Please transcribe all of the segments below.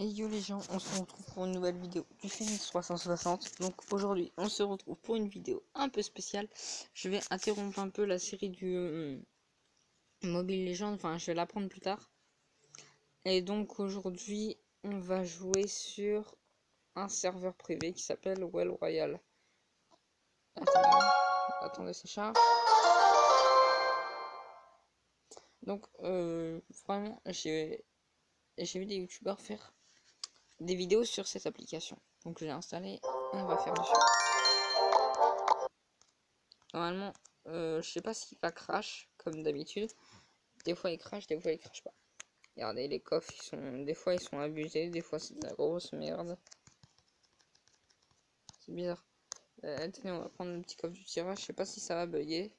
Et yo les gens, on se retrouve pour une nouvelle vidéo du Phoenix 360. Donc aujourd'hui, on se retrouve pour une vidéo un peu spéciale. Je vais interrompre un peu la série du Mobile Legends, enfin je vais la prendre plus tard. Et donc aujourd'hui, on va jouer sur un serveur privé qui s'appelle Well Royale. Attendez, ça charge. Donc vraiment, j'ai vu des youtubeurs faire des vidéos sur cette application. Donc je l'ai installée et on va faire dessus. Normalement, je sais pas s'il va crash comme d'habitude. Des fois il crash, des fois il crash pas. Regardez, les coffres, des fois ils sont abusés, des fois c'est de la grosse merde. C'est bizarre. Tenez, on va prendre le petit coffre du tirage. Je sais pas si ça va bugger.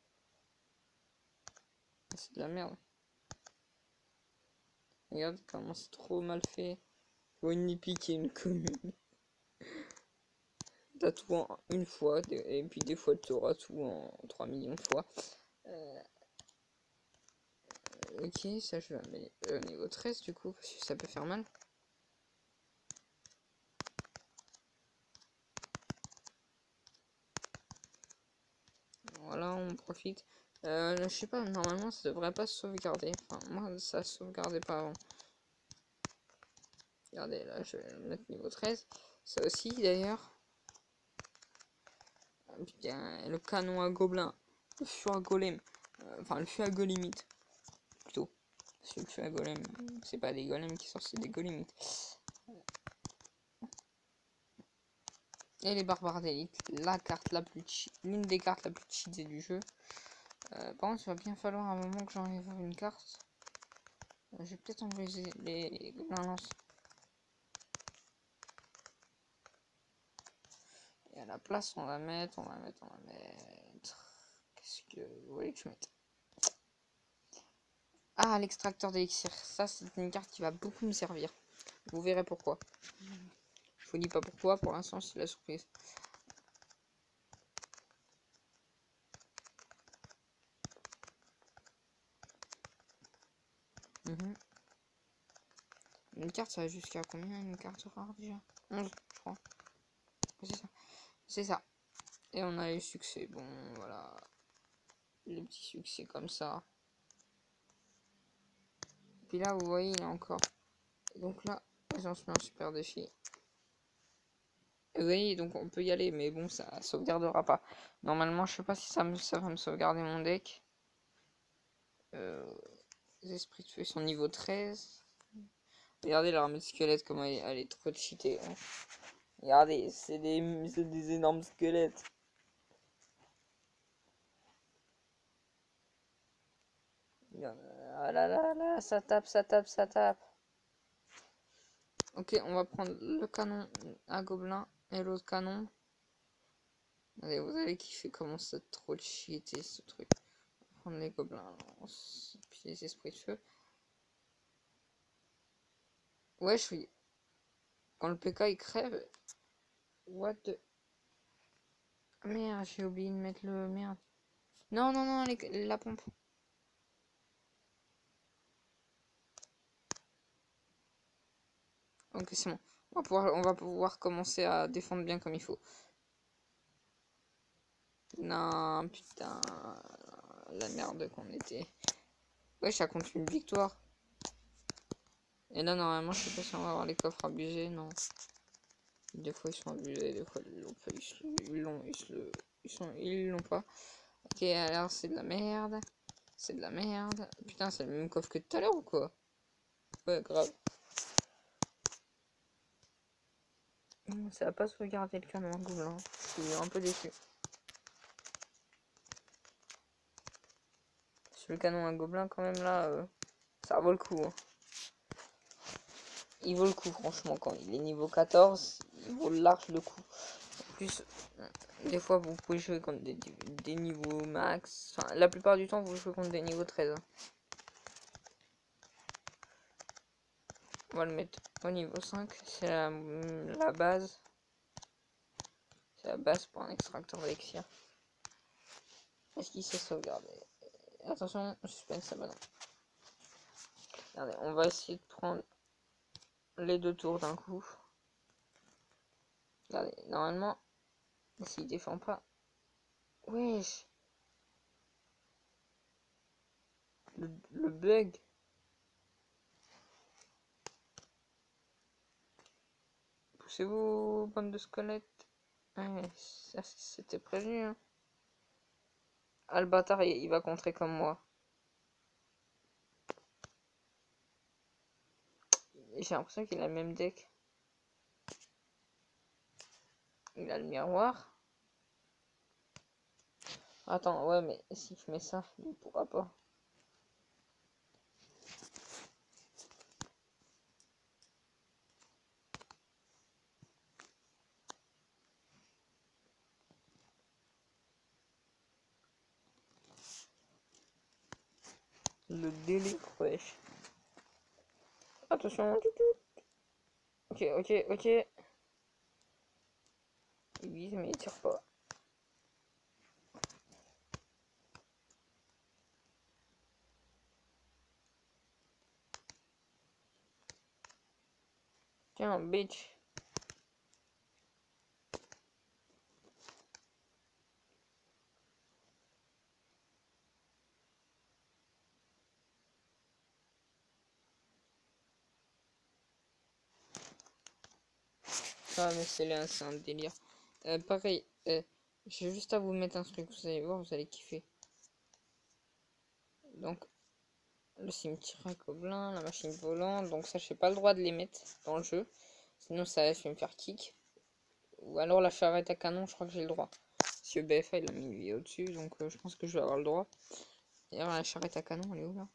C'est de la merde. Regarde comment c'est trop mal fait. Faut une épique et une commune. T'as tout en une fois, et puis des fois tu auras tout en 3 millions de fois. Ok, ça je vais mettre niveau 13 du coup, parce que ça peut faire mal. Voilà, on profite. Je sais pas, normalement ça devrait pas sauvegarder. Enfin, moi ça sauvegardait pas avant. Regardez, là je vais mettre niveau 13. Ça aussi d'ailleurs. Bien, le canon à gobelin. Le feu à golem. Enfin, le feu à golemite. Plutôt. Parce que le feu à golem, c'est pas des golems qui sortent, c'est des golemites. Et les barbares d'élite. La carte la plus cheat. L'une des cartes la plus cheatée du jeu. Par contre, il va bien falloir un moment que j'enlève une carte. Je vais peut-être enlever les gobelins lance. Et à la place, on va mettre. Qu'est-ce que vous voulez que je mette? Ah, l'extracteur d'élixir. Ça, c'est une carte qui va beaucoup me servir. Vous verrez pourquoi. Je vous dis pas pourquoi, pour l'instant, c'est la surprise. Une carte, ça va jusqu'à combien une carte rare déjà? 11, je crois. C'est ça. C'est ça. Et on a eu succès. Bon, voilà. Les petits succès comme ça. Puis là, vous voyez, il y a encore. Et donc là, j'en suis un super défi. Et vous voyez, donc on peut y aller, mais bon, ça sauvegardera pas. Normalement, je sais pas si ça va me sauvegarder mon deck. Les esprits de feu sont niveau 13. Regardez l'armée de squelette, comment elle est trop cheatée. Hein. Regardez, c'est des énormes squelettes. Ah là là là, ça tape, ça tape, ça tape. Ok, on va prendre le canon à gobelin et l'autre canon. Allez, vous allez kiffer comment c'est trop cheaté ce truc. On va prendre les gobelins, puis les esprits de feu. Ouais, je suis. Quand le PK il crève. What the. Merde, j'ai oublié de mettre le. Merde. Non, non, non, la pompe. Ok, c'est bon. On va pouvoir commencer à défendre bien comme il faut. Non, putain. La merde qu'on était. Ouais, ça compte une victoire. Et là, normalement, je sais pas si on va avoir les coffres abusés, non. Des fois, ils sont abusés, des fois, ils l'ont pas. Ils l'ont pas. Ok, alors, c'est de la merde. C'est de la merde. Putain, c'est le même coffre que tout à l'heure ou quoi? Ouais, grave. Ça va pas sauvegarder le canon gobelin. Je suis un peu déçu. Sur le canon à gobelin, quand même, là, ça vaut le coup. Hein. Il vaut le coup, franchement. Quand il est niveau 14, il vaut large le coup. En plus, des fois, vous pouvez jouer contre des niveaux max. Enfin, la plupart du temps, vous jouez contre des niveaux 13. On va le mettre au niveau 5. C'est la base. C'est la base pour un extracteur d'élixir. Est-ce qu'il s'est sauvegardé? Attention, suspense, ça va non. Regardez, on va essayer de prendre les 2 tours d'un coup. Regardez, normalement, s'il défend pas... Wesh. Le bug. Poussez-vous, bande de squelettes. Ouais, ça c'était prévu. Hein. Ah, le bâtard, il va contrer comme moi. J'ai l'impression qu'il a le même deck. Il a le miroir. Attends, ouais, mais si je mets ça, il pourra pas. Le délire, wesh. Attention. Ok, ok, ok. Il vise, mais il tire pas. Tiens, bitch. Ah, mais c'est là, c'est un délire. Pareil, j'ai juste à vous mettre un truc, vous allez voir, vous allez kiffer. Donc, le cimetière à gobelins, la machine volante, donc ça, j'ai pas le droit de les mettre dans le jeu. Sinon, ça, je vais me faire kick. Ou alors la charrette à canon, je crois que j'ai le droit. Parce que BFA, il a mis une vidéo au-dessus, donc je pense que je vais avoir le droit. Et alors, la charrette à canon, elle est où, là?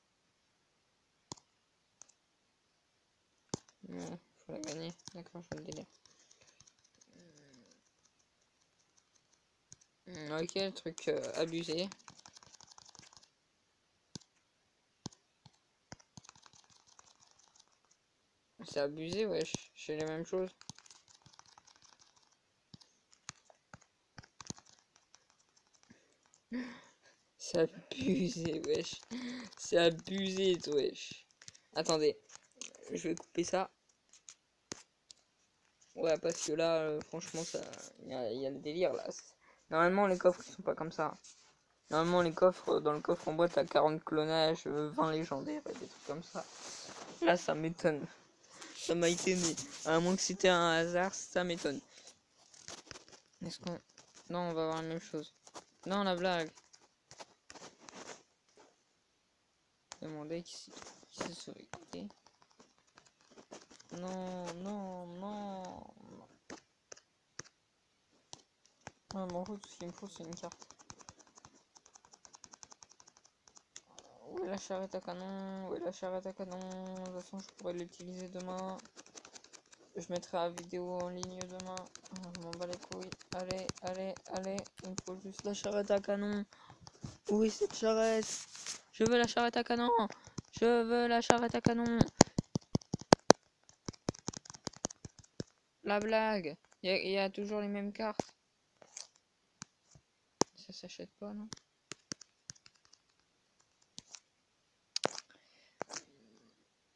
Non, faut la gagner. D'accord, je vais le délire. Ok, le truc abusé. C'est abusé, wesh. J'ai les mêmes choses. C'est abusé, wesh. C'est abusé, wesh. Attendez, je vais couper ça. Ouais, parce que là, franchement, ça, il y a le délire là. Normalement, les coffres ils sont pas comme ça. Normalement, les coffres, dans le coffre en boîte, t'as 40 clonages, 20 légendaires et des trucs comme ça. Là, ça m'étonne. Ça m'a étonné. À moins que c'était un hasard, ça m'étonne. Est-ce qu'on... Non, on va avoir la même chose. Non, la blague. Demander qui s'est sauvé. Non, non, non. Ouais, bon, en fait, tout ce qu'il me faut, c'est une carte. Où est la charrette à canon? Où est la charrette à canon? De toute façon, je pourrais l'utiliser demain. Je mettrai la vidéo en ligne demain. Je m'en bats les couilles. Allez, allez, allez. Il me faut juste la charrette à canon. Où est cette charrette? Je veux la charrette à canon. Je veux la charrette à canon. La blague. Il y a toujours les mêmes cartes. Ça s'achète pas, non?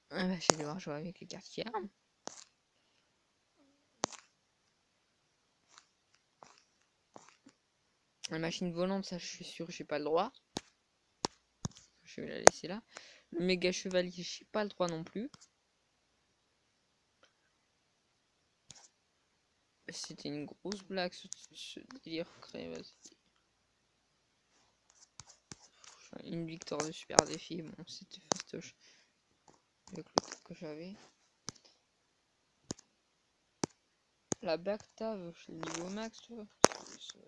Ah bah, je vais devoir jouer avec les cartes qui arment. La machine volante, ça, je suis sûr, j'ai pas le droit. Je vais la laisser là. Le méga chevalier, j'ai pas le droit non plus. C'était une grosse blague, ce délire créé. Une victoire de super défi. Bon, c'était fastoche avec le coup que j'avais. La Bactave, je l'ai niveau max, tu vois.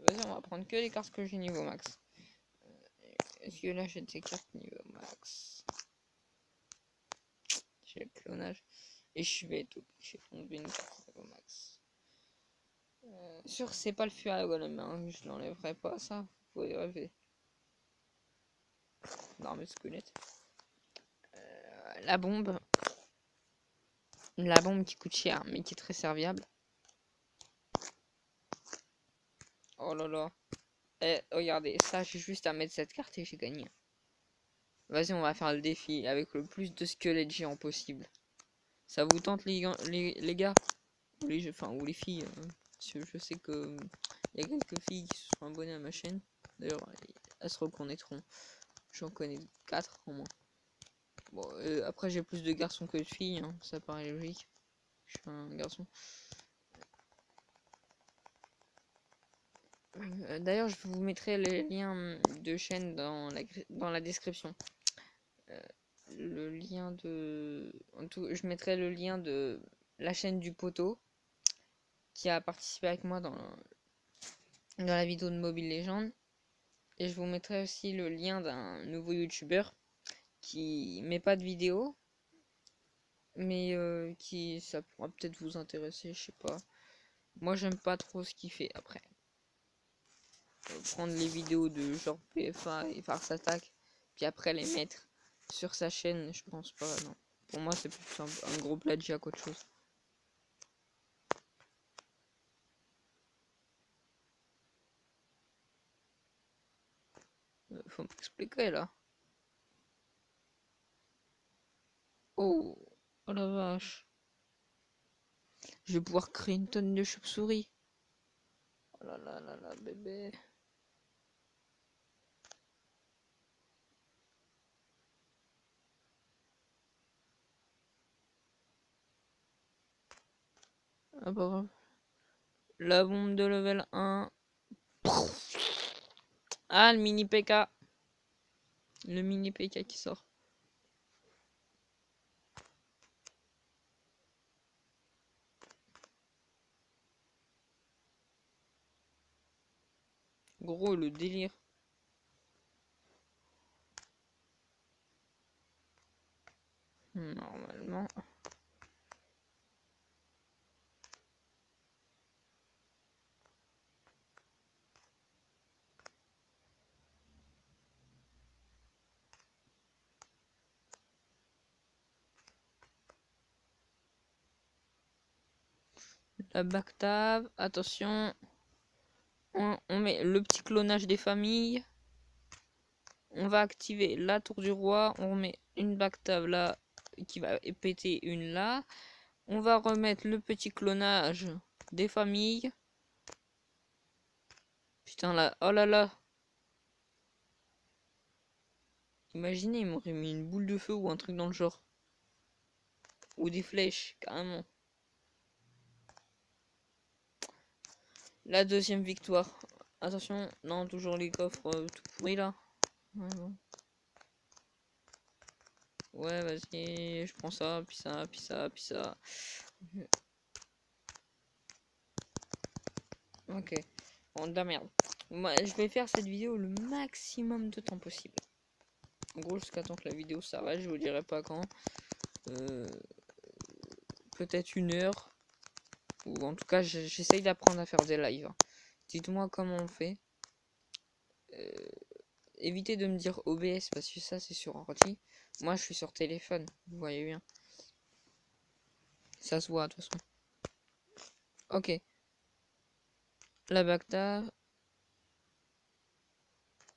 Vas-y, on va prendre que les cartes que j'ai niveau max. Est-ce que là j'ai des cartes niveau max? J'ai le clonage. Et je vais être obligé d'enlever une carte niveau max. Sûr, c'est pas le feu à golem, hein. Je l'enlèverai pas, ça. Vous pouvez rêver. Non, mais squelette. La bombe. La bombe qui coûte cher, mais qui est très serviable. Oh là là. Eh, regardez, ça, j'ai juste à mettre cette carte et j'ai gagné. Vas-y, on va faire le défi avec le plus de squelettes géants possible. Ça vous tente les gars ou les filles, je sais que il y a quelques filles qui se sont abonnées à ma chaîne. D'ailleurs, elles se reconnaîtront. J'en connais 4 au moins. Bon, après j'ai plus de garçons que de filles, hein, ça paraît logique. Je suis un garçon. D'ailleurs, je vous mettrai les liens de chaîne dans la description. Le lien de... je mettrai le lien de la chaîne du poteau qui a participé avec moi dans la vidéo de Mobile Legends. Et je vous mettrai aussi le lien d'un nouveau youtubeur qui met pas de vidéo, mais qui ça pourra peut-être vous intéresser, je sais pas. Moi j'aime pas trop ce qu'il fait après. Prendre les vidéos de genre PFA et Farce Attack, puis après les mettre sur sa chaîne, je pense pas, non. Pour moi c'est plus un gros plagiat qu'autre chose. Faut m'expliquer là. Oh, oh la vache. Je vais pouvoir créer une tonne de chauves-souris. Oh là là là là, bébé. Ah bah, la bombe de level 1. Ah, le mini PK. Le mini PK qui sort. Gros, le délire. Normalement. La Bactave. Attention. On met le petit clonage des familles. On va activer la tour du roi. On remet une Bactave là qui va péter une là. On va remettre le petit clonage des familles. Putain là. Oh là là. Imaginez, il m'aurait mis une boule de feu ou un truc dans le genre. Ou des flèches, carrément. La deuxième victoire. Attention, non, toujours les coffres tout pourris là. Ouais, bon. Ouais, vas-y, je prends ça, puis ça, puis ça, puis ça. Ok. Bon, de la merde. Moi, je vais faire cette vidéo le maximum de temps possible. En gros, jusqu'à temps que la vidéo s'arrête, je vous dirai pas quand. Peut-être 1 heure. Ou en tout cas, j'essaye d'apprendre à faire des lives. Dites-moi comment on fait. Évitez de me dire OBS parce que ça c'est sur ordi. Moi je suis sur téléphone, vous voyez bien. Ça se voit de toute façon. Ok. La Bacta.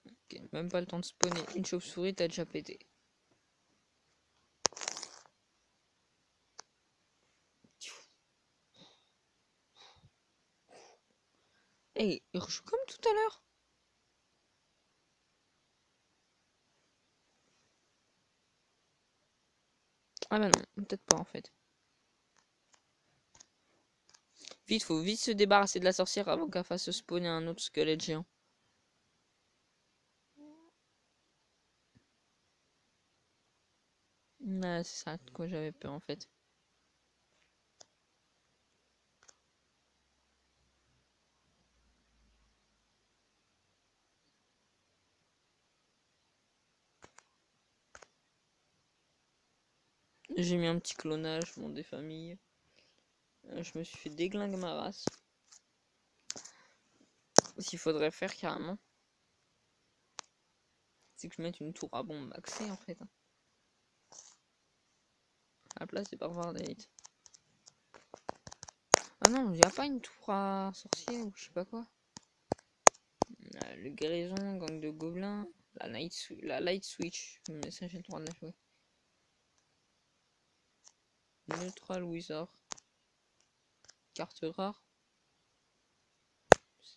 Ok, même pas le temps de spawner. Une chauve-souris, t'as déjà pété. Hey, il rejoue comme tout à l'heure. Ah bah non, peut-être pas en fait. Vite, faut vite se débarrasser de la sorcière avant qu'elle fasse spawner un autre squelette géant. Ouais, c'est ça de quoi j'avais peur en fait. J'ai mis un petit clonage, mon des familles. Je me suis fait déglinguer ma race. Ce qu'il faudrait faire carrément, c'est que je mette une tour à bombe maxée en fait. À la place des barbares d'élite. Ah non, il n'y a pas une tour à sorcier ou je sais pas quoi. Le guérison, gang de gobelins, la light switch. Mais ça j'ai le droit de la jouer. Neutral Wizard. Carte rare.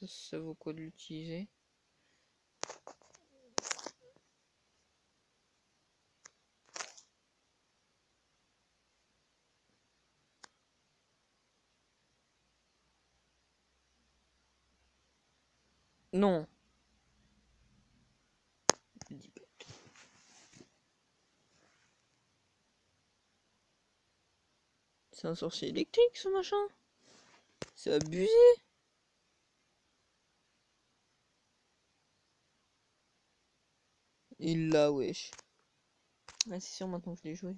Ça vaut quoi de l'utiliser? Non. C'est un sorcier électrique ce machin. C'est abusé. Il l'a, wesh. Ah, c'est sûr maintenant que je l'ai joué.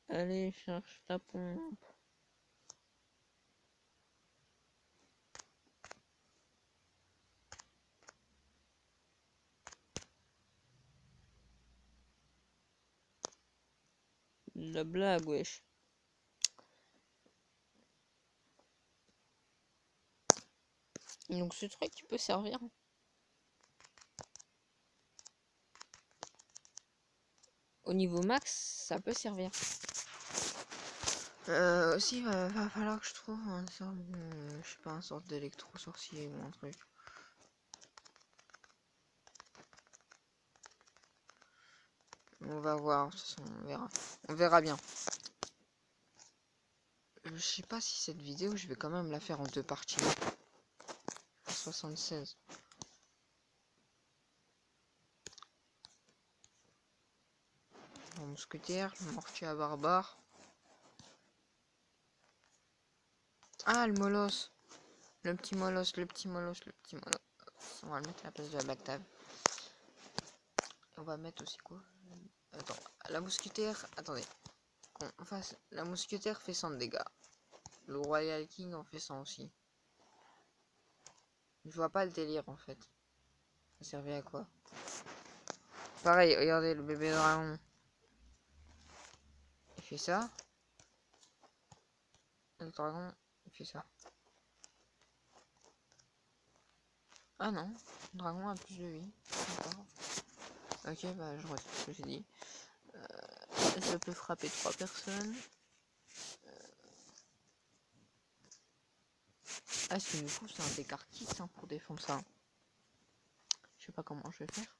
Allez, cherche ta pompe. La blague, wesh. Donc ce truc qui peut servir. Au niveau max, ça peut servir. Aussi, va falloir que je trouve un sorte de, je sais pas, un sorte d'électro-sorcier ou un truc. On va voir, de toute façon, on verra. On verra bien. Je sais pas si cette vidéo, je vais quand même la faire en 2 parties. 76. Le mousquetaire, le mortier à barbare. Ah, le molosse. Le petit molosse, le petit molosse, le petit molosse. On va le mettre à la place de la black tab. On va mettre aussi quoi? Attends, la mousquetaire, attendez. Qu'on fasse, la mousquetaire fait 100 de dégâts. Le Royal King en fait 100 aussi. Je vois pas le délire en fait. Ça servait à quoi? Pareil, regardez le bébé dragon. Il fait ça. Le dragon, il fait ça. Ah non, le dragon a plus de vie. Ok, bah je retire ce que j'ai dit. Ça peut frapper 3 personnes. Ah, si du coup, c'est un décartis hein, pour défendre ça. Je sais pas comment je vais faire.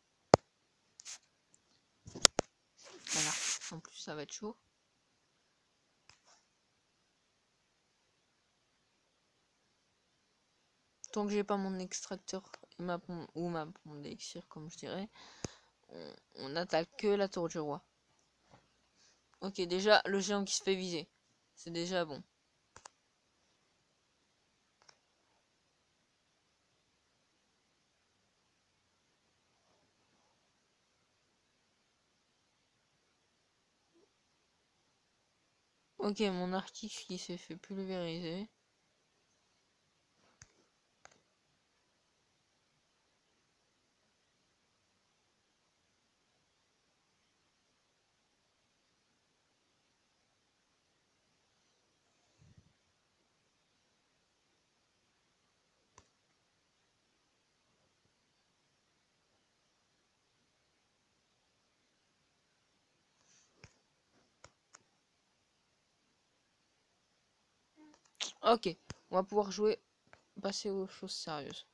Voilà, en plus ça va être chaud. Tant que j'ai pas mon extracteur et ma pompe, ou ma pompe d'élixir comme je dirais, on attaque que la tour du roi. Ok, déjà le géant qui se fait viser. C'est déjà bon. Ok, mon artif qui s'est fait pulvériser. Ok, on va pouvoir jouer, passer aux choses sérieuses.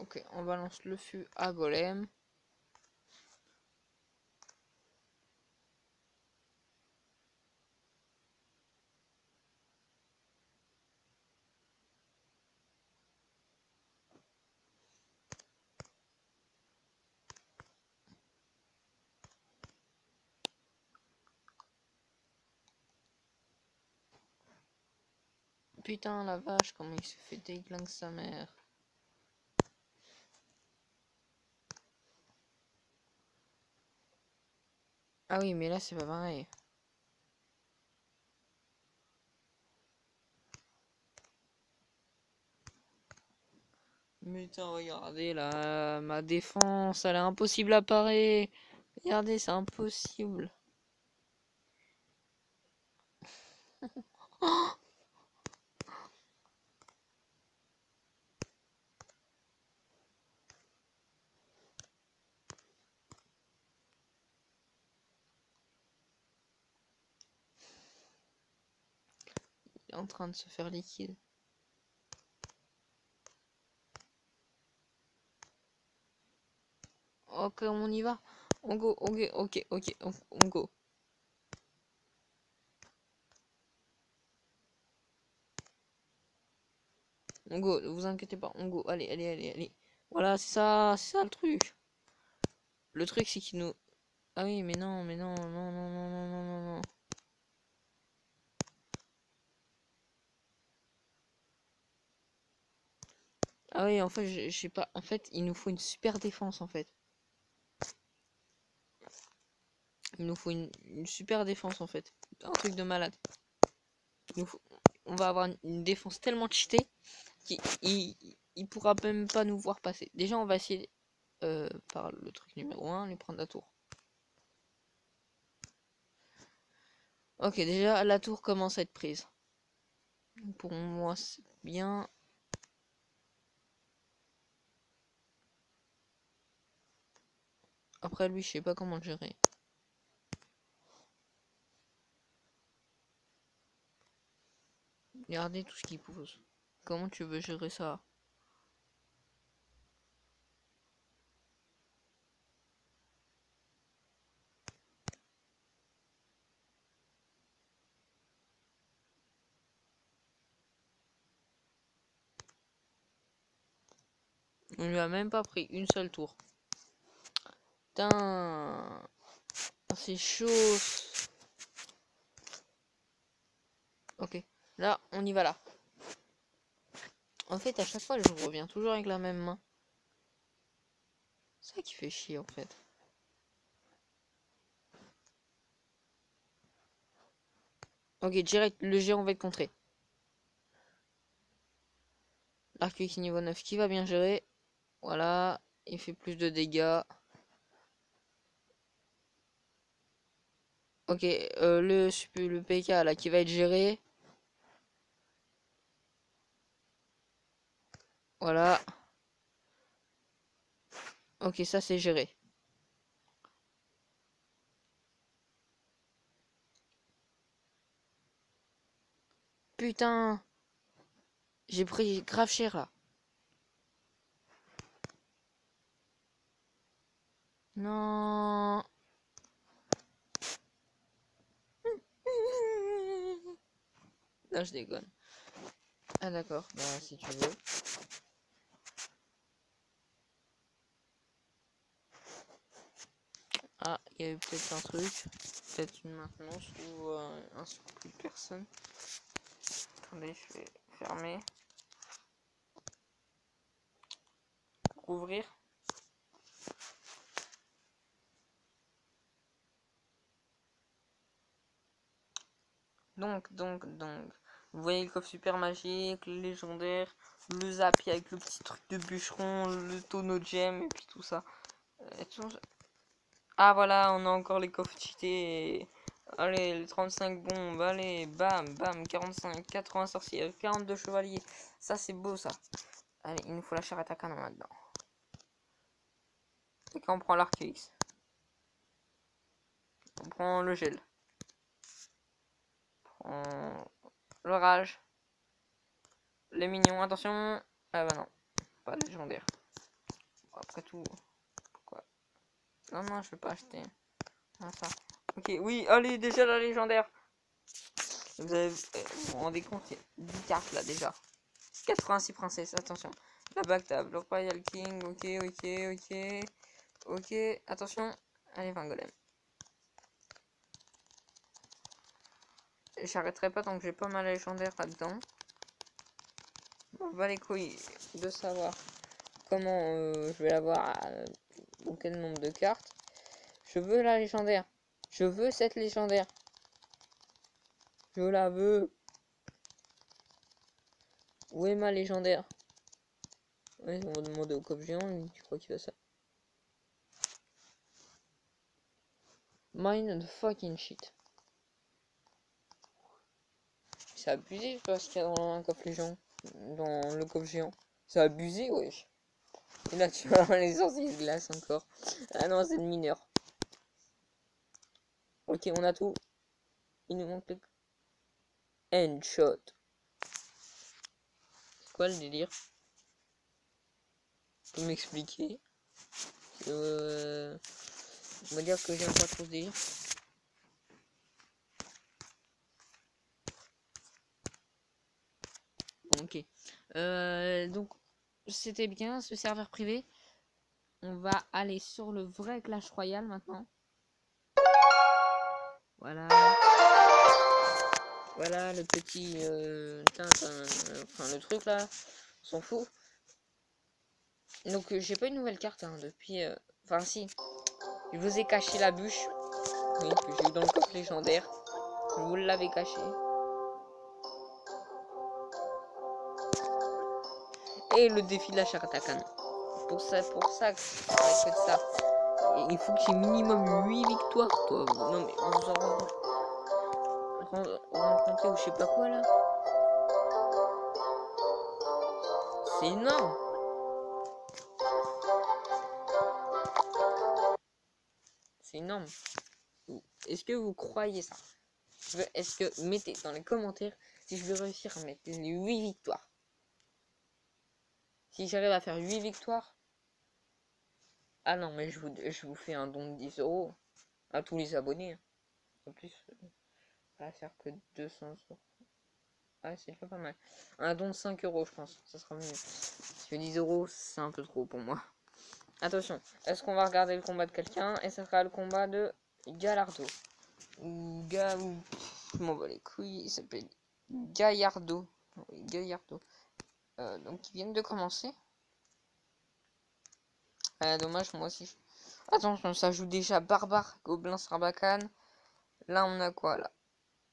Ok, on balance le fût à golem. Putain, la vache, comment il se fait déglingue sa mère. Ah oui, mais là, c'est pas pareil. Putain, regardez là, ma défense, elle est impossible à parer. Regardez, c'est impossible. Oh, en train de se faire liquide. Ok, on y va. On go, ok, on go. On go, ne vous inquiétez pas, on go. Allez, allez, allez, allez. Voilà, c'est ça le truc. Le truc, c'est qu'il nous... Ah oui, mais non, non, non, non, non, non, non, non. Ah oui, en fait, je sais pas. En fait, il nous faut une super défense, en fait. Il nous faut une super défense, en fait. Un truc de malade. On va avoir une défense tellement cheatée qu'il pourra même pas nous voir passer. Déjà, on va essayer par le truc numéro 1, lui prendre la tour. Ok, déjà, la tour commence à être prise. Pour moi, c'est bien. Après, lui, je sais pas comment le gérer. Regardez tout ce qu'il pose. Comment tu veux gérer ça? On lui a même pas pris une seule tour. Putain, c'est chaud. Ok, là, on y va là. En fait, à chaque fois, je reviens toujours avec la même main. C'est ça qui fait chier, en fait. Ok, direct, le géant va être contré. L'arc niveau 9 qui va bien gérer. Voilà, il fait plus de dégâts. Ok, le PK là qui va être géré. Voilà. Ok, ça c'est géré. Putain, j'ai pris grave cher là. Non. Non, je déconne. Ah d'accord, bah si tu veux. Ah, il y a eu peut-être un truc. Peut-être une maintenance ou un surplus de personne. Attendez, je vais fermer. Ouvrir. Donc. Vous voyez le coffre super magique, le légendaire, le zappy avec le petit truc de bûcheron, le tonneau de gemme et puis tout ça. Ah voilà, on a encore les coffres cheatés. Allez, les 35 bombes, allez, bam, bam, 45, 80 sorcières, 42 chevaliers. Ça c'est beau ça. Allez, il nous faut la charrette à canon maintenant. Et quand on prend l'arc X, on prend le gel. On prend l'orage. Les mignons, attention. Ah bah non, pas légendaire. Après tout, pourquoi? Non, je vais pas acheter. Ah, ça. Ok, oui, allez, déjà la légendaire. Vous vous rendez compte, il y a 10 cartes là déjà. 86 princesses, attention. La Bagdad, le Royal King, ok, attention. Allez, 20 golems. J'arrêterai pas tant que j'ai pas ma légendaire là-dedans. On va les couilles de savoir comment je vais l'avoir, dans quel nombre de cartes. Je veux la légendaire. Je veux cette légendaire. Je la veux. Où est ma légendaire? Ouais, on va demander au coffre géant, lui, tu crois qu'il va ça? Mine the fucking shit. C'est abusé, ce qu'il y a dans un coffre géant. Dans le coffre géant. C'est abusé, wesh. Et là, tu vas avoir les sorciers de glace encore. Ah non, c'est le mineur. Ok, on a tout. Il nous manque le... Endshot. quoi le délire? Tu peux m'expliquer? On va dire que j'aime pas trop ce délire. Ok. Donc, c'était bien ce serveur privé. On va aller sur le vrai Clash Royale maintenant. Voilà. Voilà le petit enfin le truc là, on s'en fout. Donc j'ai pas une nouvelle carte hein, depuis. Enfin si, je vous ai caché la bûche. Oui, que j'ai eu dans le coffre légendaire. Je vous l'avais caché. Et le défi de la Charatakan. Pour ça que ça va être ça. Et il faut que j'ai minimum 8 victoires, toi. Non mais on vous en rencontrer ou je sais pas quoi là. C'est énorme. C'est énorme. Est-ce que vous croyez ça? Est-ce que mettez dans les commentaires si je vais réussir à mettre les 8 victoires. Si j'arrive à faire 8 victoires. Ah non mais je vous fais un don de 10 € à tous les abonnés. Hein. En plus, ça va faire que 200 €. Ah c'est pas mal. Un don de 5 € je pense. Ça sera mieux. Parce que 10 € c'est un peu trop pour moi. Attention. Est-ce qu'on va regarder le combat de quelqu'un? Et ça sera le combat de Galardo. Ou je m'en bats les couilles, il s'appelle Gallardo. Oui, Gallardo. Donc ils viennent de commencer. Dommage, moi aussi. Attention, ça joue déjà Barbare, Gobelin, Sarbacane. Là, on a quoi là?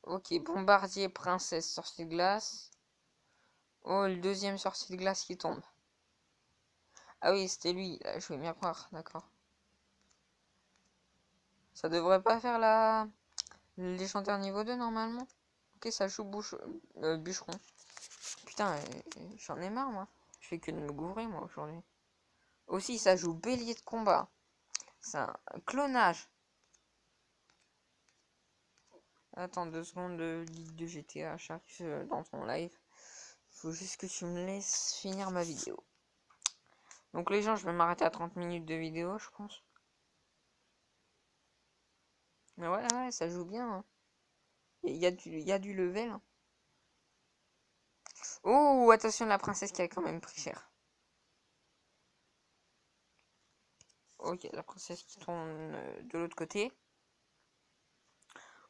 Ok, Bombardier, Princesse, Sorcier de glace. Oh, le deuxième Sorcier de glace qui tombe. Ah oui, c'était lui, il a joué Miroir, d'accord. Ça devrait pas faire la légendaire niveau 2 normalement. Ok, ça joue Bûcheron. Putain, j'en ai marre moi. Je fais que de me gourer moi aujourd'hui. Aussi, ça joue Bélier de combat. C'est un clonage. Attends 2 secondes de Ligue de GTA, j'arrive dans ton live. Faut juste que tu me laisses finir ma vidéo. Donc les gens, je vais m'arrêter à 30 minutes de vidéo, je pense. Mais ouais, ça joue bien. Hein. Il y a du level. Hein. Oh, attention, la princesse qui a quand même pris cher. Ok, la princesse qui tourne de l'autre côté.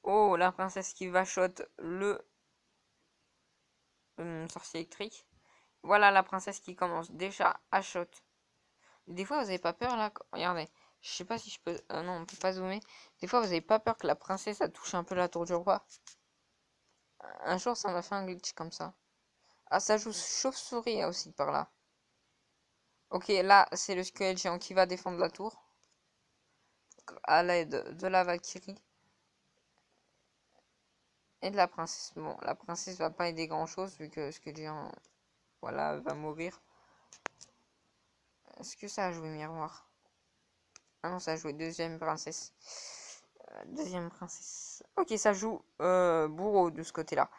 Oh, la princesse qui vachote le sorcier électrique. Voilà la princesse qui commence déjà à shot. Des fois, vous avez pas peur là? Regardez. Je sais pas si je peux... non, on peut pas zoomer. Des fois, vous avez pas peur que la princesse a touché un peu la tour du roi? Un jour, ça m'a fait un glitch comme ça. Ah, ça joue chauve-souris aussi par là. Ok, là, c'est le squelette géant qui va défendre la tour. À l'aide de la Valkyrie. Et de la princesse. Bon, la princesse va pas aider grand-chose vu que le squelette géant... Voilà, va mourir. Est-ce que ça a joué miroir? Ah non, ça a joué deuxième princesse. Deuxième princesse. Ok, ça joue bourreau de ce côté-là.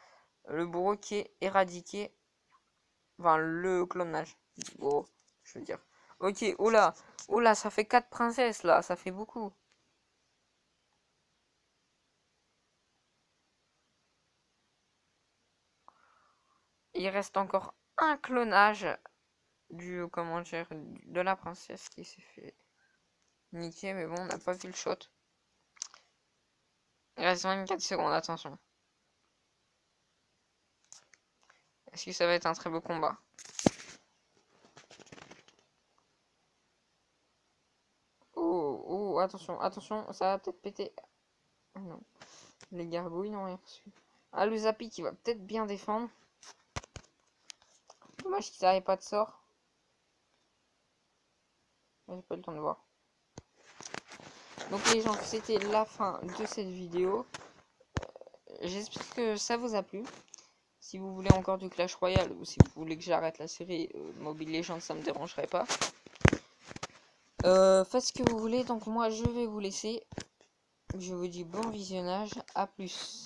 Le bourreau qui est éradiqué. Enfin, le clonage. Bourreau, je veux dire. Ok, oula. Oula, ça fait 4 princesses là. Ça fait beaucoup. Il reste encore un clonage du, comment dire, de la princesse qui s'est fait niquer. Mais bon, on n'a pas vu le shot. Il reste 24 secondes, attention. Est-ce que ça va être un très beau combat? Oh, attention, attention, ça va peut-être péter. Oh non, les gargouilles n'ont rien reçu. Ah, le Zapi qui va peut-être bien défendre. Dommage qu'il n'avait pas de sort. J'ai pas le temps de voir. Donc les gens, c'était la fin de cette vidéo. J'espère que ça vous a plu. Si vous voulez encore du Clash Royale ou si vous voulez que j'arrête la série Mobile Legends, ça me dérangerait pas. Faites ce que vous voulez. Donc moi, je vais vous laisser. Je vous dis bon visionnage. À plus.